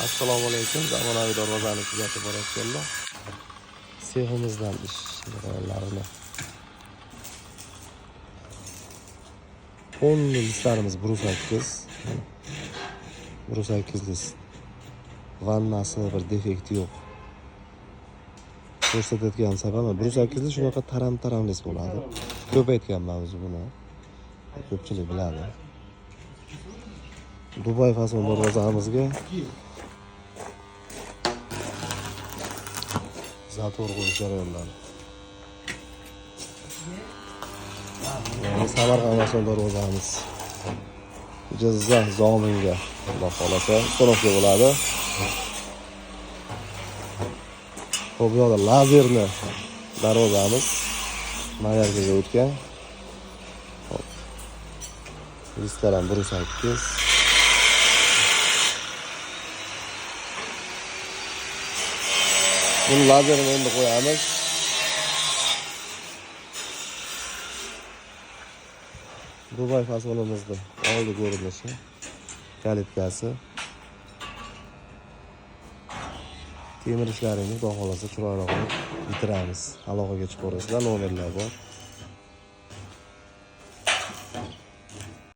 Assalomu alaykum. Zamonaviy darvozani kuzatib borayotganlar. Seximizdan ish jarayonlarini. 10 listlarimiz 1.8. 1.8 list. Vannasi bir defekti yo'q. Ko'rsatayotgan sababim 1.8 list shunaqa taram list bo'ladi. Ko'p aytganman o'zi buni. Ko'pchilik biladi. Dubay fason darvozamizga zator qo'yish jarayonlari. Samarqand fason darvozamiz. Jizzax Zominga Alloh xolasa uстановka bo'ladi. Xo'p, bu yerda lazerni darvozamiz magarkaga o'tgan. Listlar ham 1.8. Buni lazerini endi qo'yamiz. Dubay fasonimizda oldi ko'rinishi, kalitkasi. Temir ishlaringizni xudo xolasa chiroyli qilib bitiramiz. Aloqaga chiqaverasizlar, nomerlar bor.